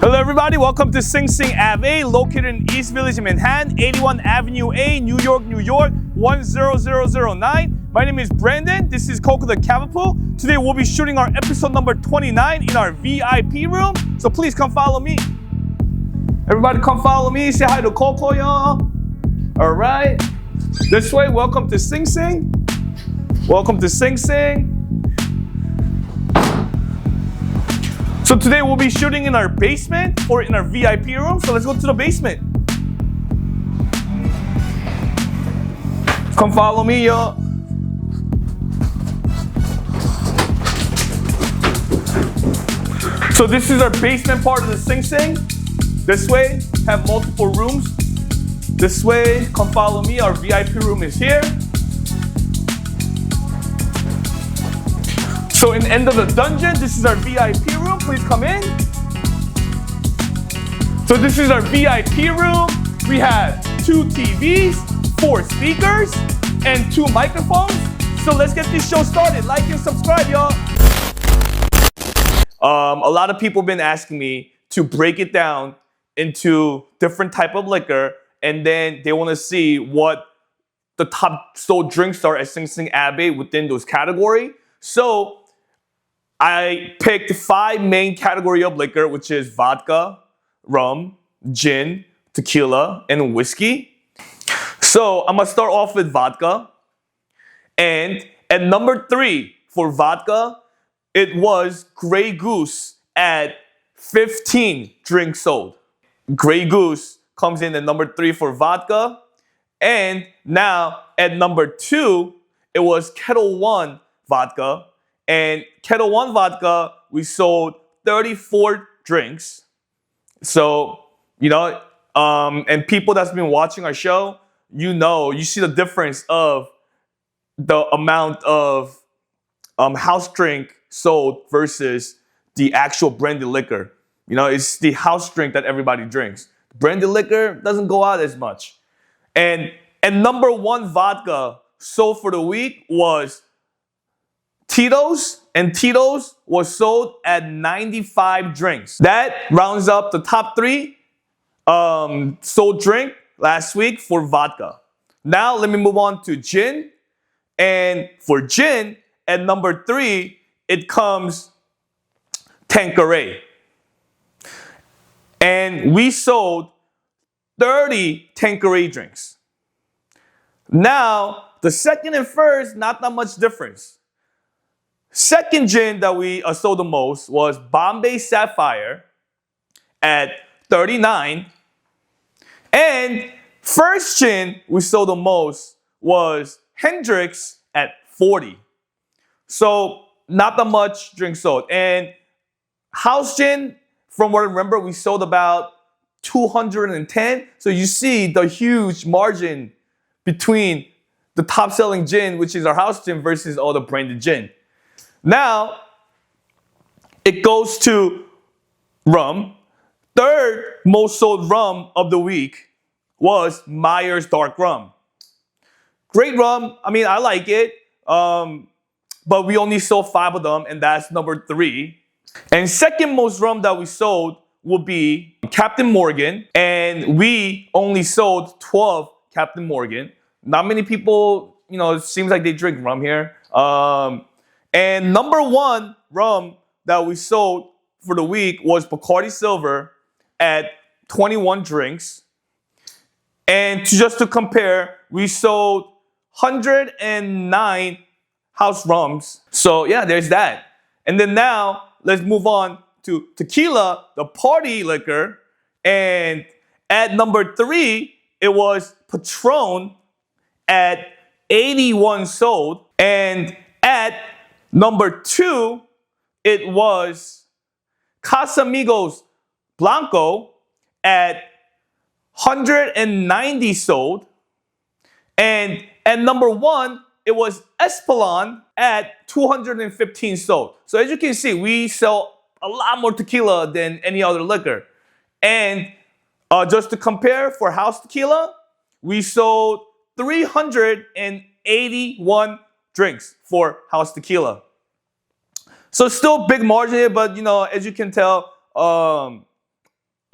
Hello everybody, welcome to Sing Sing Ave, located in East Village in Manhattan, 81 Avenue A, New York, 10009. My name is Brandon, this is Coco the Cavapoo. Today we'll be shooting our episode number 29 in our VIP room, so please come follow me. Everybody come follow me, say hi to Coco, y'all. Alright, this way, welcome to Sing Sing. Welcome to Sing Sing. So today we'll be shooting in our basement or in our VIP room. So let's go to the basement. Come follow me, y'all. So this is our basement part of the Sing Sing. This way, have multiple rooms. This way, come follow me. Our VIP room is here. So in the end of the dungeon, this is our VIP room. Please come in. So this is our VIP room. We have 2 TVs, 4 speakers, and 2 microphones. So let's get this show started. Like and subscribe, y'all. A lot of people have been asking me to break it down into different type of liquor, and then they want to see what the top sold drinks are at Sing Sing Ave within those categories. So I picked 5 main category of liquor, which is vodka, rum, gin, tequila, and whiskey. So I'm gonna start off with vodka. And at number 3 for vodka, it was Grey Goose at 15 drinks sold. Grey Goose comes in at number 3 for vodka. And now at number 2, it was Kettle One vodka. And Kettle One vodka, we sold 34 drinks. So, and people that's been watching our show, you see the difference of the amount of house drink sold versus the actual branded liquor. It's the house drink that everybody drinks. Branded liquor doesn't go out as much. And number 1 vodka sold for the week was Tito's, and Tito's was sold at 95 drinks. That rounds up the top 3 sold drink last week for vodka. Now let me move on to gin. And for gin, at number 3, it comes Tanqueray. And we sold 30 Tanqueray drinks. Now, the second and first, not that much difference. Second gin that we sold the most was Bombay Sapphire at 39. And first gin we sold the most was Hendrix at 40. So not that much drink sold. And house gin, from what I remember, we sold about 210. So you see the huge margin between the top selling gin, which is our house gin, versus all the branded gin. Now, it goes to rum. Third most sold rum of the week was Myers Dark Rum. Great rum. I mean, I like it. But we only sold 5 of them, and that's number 3. And second most rum that we sold will be Captain Morgan. And we only sold 12 Captain Morgan. Not many people, it seems like they drink rum here. And number 1 rum that we sold for the week was Bacardi Silver at 21 drinks. And just to compare, we sold 109 house rums. So yeah, there's that. And then now, let's move on to tequila, the party liquor. And at number 3, it was Patron at 81 sold. And at number 2, it was Casamigos Blanco at 190 sold. And at number 1, it was Espolon at 215 sold. So as you can see, we sell a lot more tequila than any other liquor. And just to compare, for house tequila, we sold 381 drinks for house tequila. So still big margin here, but as you can tell,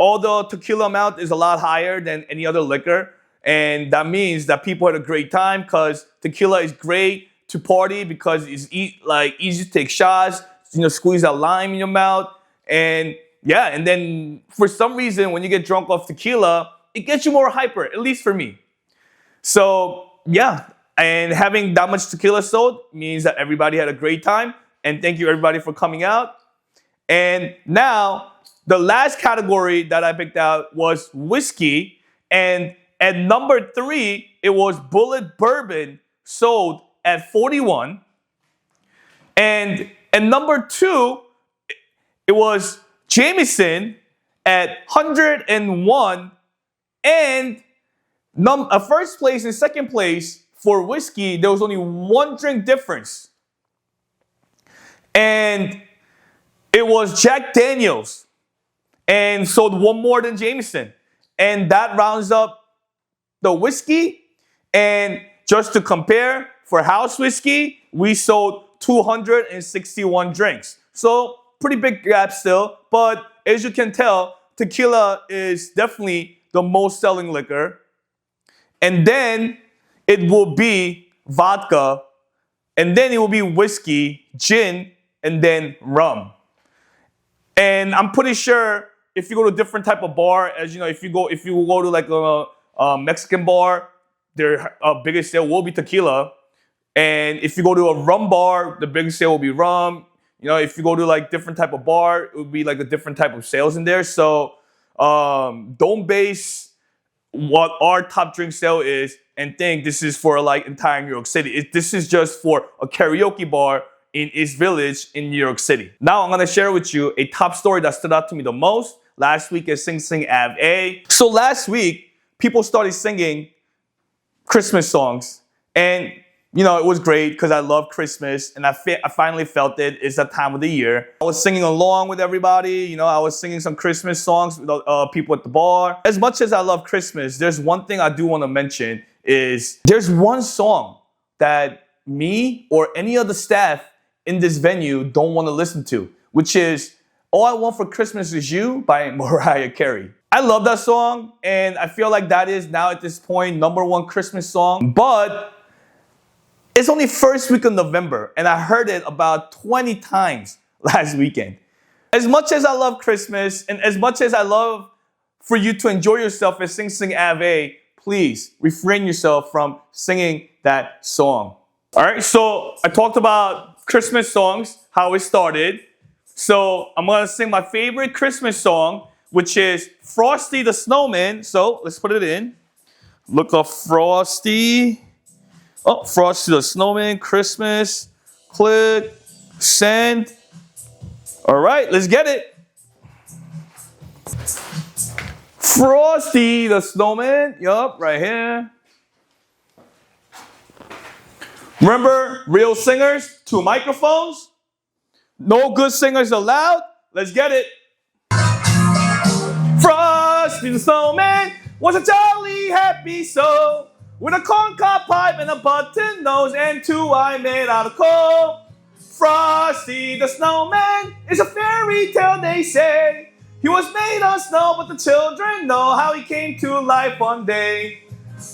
all the tequila amount is a lot higher than any other liquor. And that means that people had a great time because tequila is great to party because it's easy to take shots, squeeze that lime in your mouth. And yeah, and then for some reason, when you get drunk off tequila, it gets you more hyper, at least for me. So yeah, and having that much tequila sold means that everybody had a great time. And thank you everybody for coming out. And now, the last category that I picked out was whiskey. And at number 3, it was Bullet Bourbon, sold at 41. And at number 2, it was Jameson at 101. And first place and second place for whiskey, there was only 1 drink difference. And it was Jack Daniels, and sold 1 more than Jameson. And that rounds up the whiskey. And just to compare, for house whiskey, we sold 261 drinks. So pretty big gap still. But as you can tell, tequila is definitely the most selling liquor. And then it will be vodka. And then it will be whiskey, gin, and then rum. And I'm pretty sure if you go to a different type of bar, as you know, if you go to like a Mexican bar, their biggest sale will be tequila. And if you go to a rum bar, the biggest sale will be rum. If you go to like different type of bar, it would be like a different type of sales in there. So don't base what our top drink sale is and think this is for like entire New York City. This is just for a karaoke bar in East Village in New York City. Now I'm gonna share with you a top story that stood out to me the most last week at Sing Sing Av A. So last week, people started singing Christmas songs, and it was great because I love Christmas, and I finally felt it. It's that time of the year. I was singing along with everybody. I was singing some Christmas songs with people at the bar. As much as I love Christmas, there's one thing I do want to mention is there's one song that me or any other staff in this venue don't want to listen to, which is All I Want for Christmas Is You by Mariah Carey. I love that song, and I feel like that is now at this point #1 Christmas song, but it's only first week of November, and I heard it about 20 times last weekend. As much as I love Christmas, and as much as I love for you to enjoy yourself at Sing Sing Av A, please refrain yourself from singing that song. All right, so I talked about Christmas songs, how it started. So I'm gonna sing my favorite Christmas song, which is Frosty the Snowman. So let's put it in. Look up Frosty. Oh, Frosty the Snowman, Christmas. Click, send. All right, let's get it. Frosty the Snowman. Yup, right here. Remember, real singers, 2 microphones. No good singers allowed. Let's get it. Frosty the Snowman was a jolly happy soul with a corncob pipe and a button nose and 2 eyes made out of coal. Frosty the Snowman is a fairy tale, they say. He was made of snow, but the children know how he came to life one day.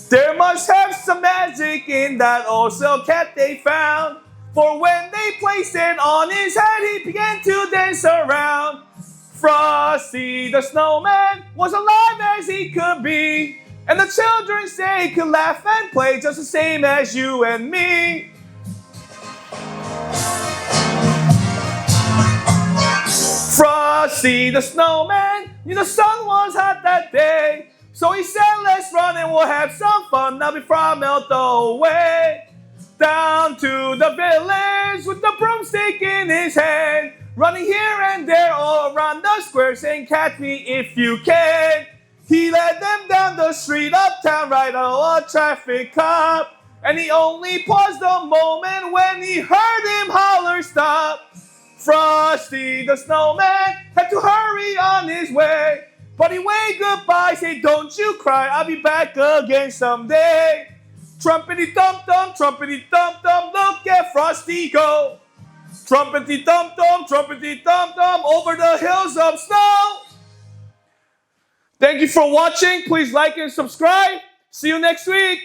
There must have some magic in that old silk hat they found, for when they placed it on his head, he began to dance around. Frosty the Snowman was alive as he could be, and the children say he could laugh and play just the same as you and me. Frosty the Snowman knew the sun was hot that day, so he said, let's run and we'll have some fun now before I melt away. Down to the village with the broomstick in his hand, running here and there all around the square, saying, catch me if you can. He led them down the street uptown, right on a traffic cop, and he only paused a moment when he heard him holler, stop. Frosty the Snowman had to hurry on his way, but he waved goodbye, said, don't you cry, I'll be back again someday. Trumpety-dum-dum, trumpety-dum-dum, look at Frosty go. Trumpety-dum-dum, over the hills of snow. Thank you for watching. Please like and subscribe. See you next week.